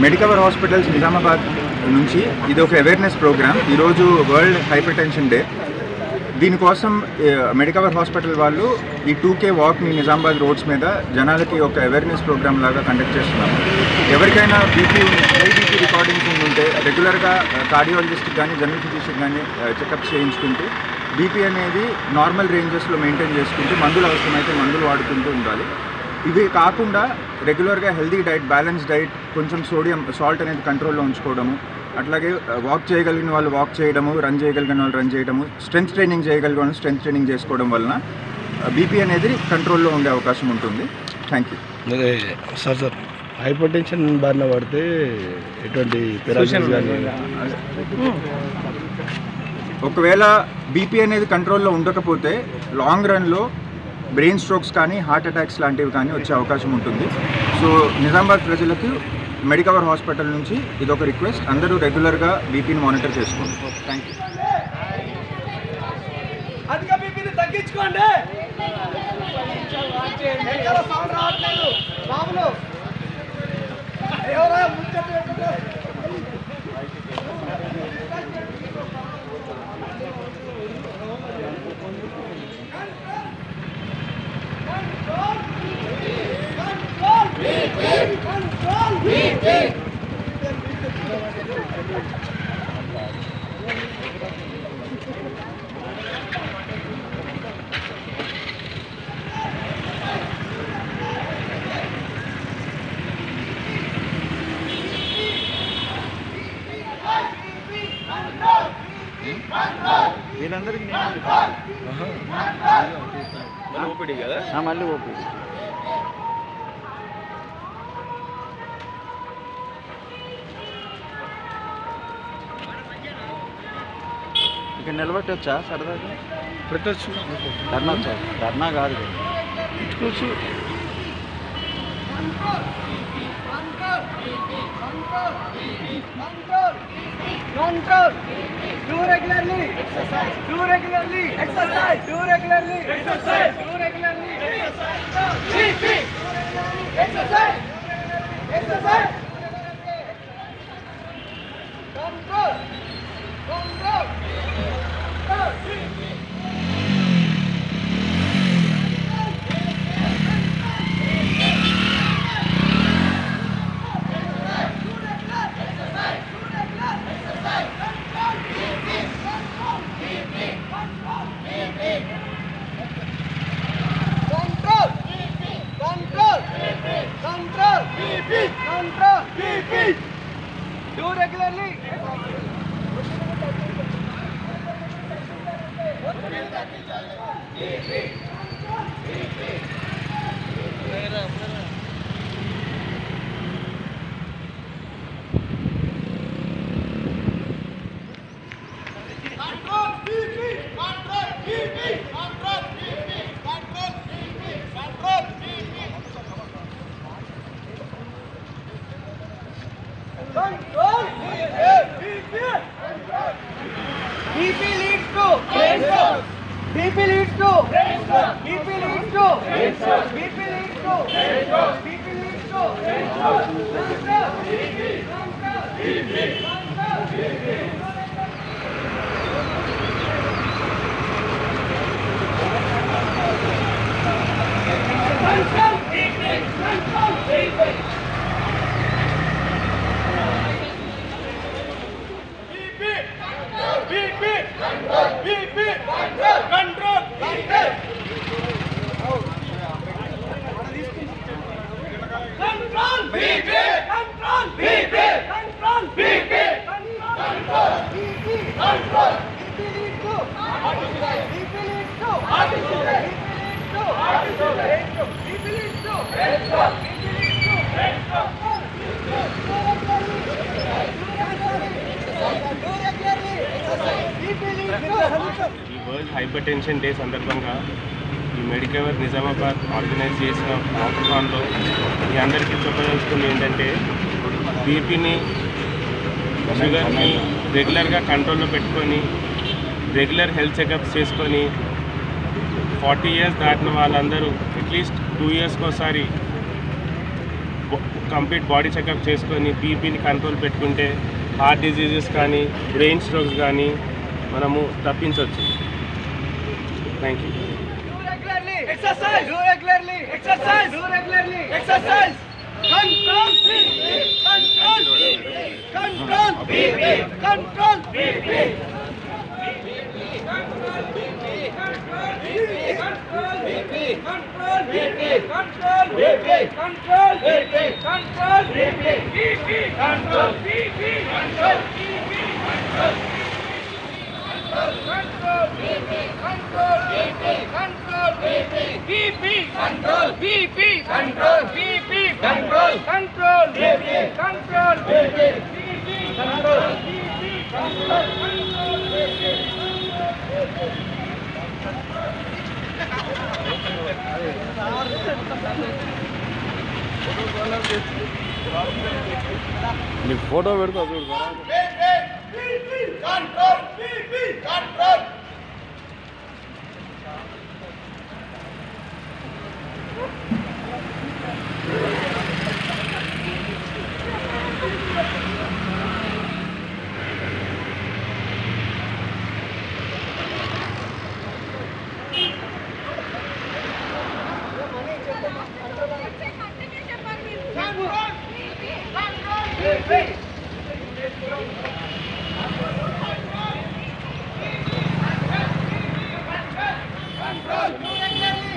Medicover hospitals Nizamabad నుంచి ఇది ఒక అవేర్నెస్ ప్రోగ్రామ్. ఈరోజు వరల్డ్ హైపర్ టెన్షన్ డే. దీనికోసం మెడికవర్ హాస్పిటల్ వాళ్ళు ఈ 2K వాక్ని నిజామాబాద్ రోడ్స్ మీద జనాలకి ఒక అవేర్నెస్ ప్రోగ్రామ్ లాగా కండక్ట్ చేస్తున్నాము. ఎవరికైనా బీపీ రికార్డింగ్స్ ఉంటే రెగ్యులర్గా కార్డియాలజిస్ట్కి కానీ జనరల్ ఫిజిషియన్ కానీ చెకప్ చేయించుకుంటూ బీపీ అనేది నార్మల్ రేంజెస్లో మెయింటైన్ చేసుకుంటూ మందులు అవసరమైతే మందులు వాడుకుంటూ ఉండాలి. ఇవి కాకుండా రెగ్యులర్గా హెల్దీ డైట్, బ్యాలెన్స్ డైట్, కొంచెం సాల్ట్ అనేది కంట్రోల్లో ఉంచుకోవడము, అట్లాగే వాక్ చేయగలిగిన వాళ్ళు వాక్ చేయడము, రన్ చేయగలిగిన వాళ్ళు రన్ చేయడము, స్ట్రెంత్ ట్రైనింగ్ చేయగలిగిన వాళ్ళు స్ట్రెంత్ ట్రైనింగ్ చేసుకోవడం వలన బీపీ అనేది కంట్రోల్లో ఉండే అవకాశం ఉంటుంది. Thank you. Sir hyper tension బారిన పడితే ఎటువంటి ఒకవేళ బీపీ అనేది కంట్రోల్లో ఉండకపోతే లాంగ్ రన్లో బ్రెయిన్ స్ట్రోక్స్ కానీ హార్ట్ అటాక్స్ లాంటివి కానీ వచ్చే అవకాశం ఉంటుంది. సో నిజామాబాద్ ప్రజలకు మెడికవర్ హాస్పిటల్ నుంచి ఇదొక రిక్వెస్ట్, అందరూ రెగ్యులర్గా బీపీని మానిటర్ చేసుకోండి. Thank you. అధిక బీపీని తగ్గించుకోండి. బాబులు ఎవరో వీళ్ళందరికీ ఓపీడీ కదా, మళ్ళీ ఓపీడీ. ఇక్కడ నిలబెట్టొచ్చా? సరదాగా పెట్టచ్చు. ధర్నా వచ్చా? ధర్నా కాదు కదా, పెట్టుకోవచ్చు. Control. Do regularly. Exercise. Do regularly. Exercise. Do regularly. Exercise. Do regularly. Exercise. BP. Exercise. Exercise. Control. Control. Control. BP. Do regularly. BP leads to BP leads to BP leads to BP leads to BP leads to ఈ world hyper tension day సందర్భంగా ఈ Medicover Nizamabad organise చేసిన వాకథాన్లో మీ అందరికీ చెప్పదలుచుకుంది ఏంటంటే బీపీని షుగర్ని రెగ్యులర్గా కంట్రోల్లో పెట్టుకొని రెగ్యులర్ హెల్త్ చెకప్స్ చేసుకొని 40 ఇయర్స్ దాటిన వాళ్ళందరూ అట్లీస్ట్ 2 ఇయర్స్కి ఒకసారి కంప్లీట్ బాడీ చెకప్ చేసుకొని బీపీని కంట్రోల్ పెట్టుకుంటే హార్ట్ డిజీజెస్ కానీ బ్రెయిన్ స్ట్రోక్స్ కానీ మనము తప్పించవచ్చు. Thank you. Exercise. Do regularly. Exercise. Do regularly. Exercise. Control BP. Control BP. Control BP. Control BP. Control BP. Control BP. Control BP. Control BP. Control BP. Control BP. Control BP. Control BP. Control BP. Control BP, control BP, control BP, control control BP, control BP, control BP, control నీకు photo పెడతా చూడు. control BP, control.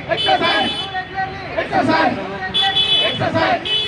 Exercise! Exercise! Exercise!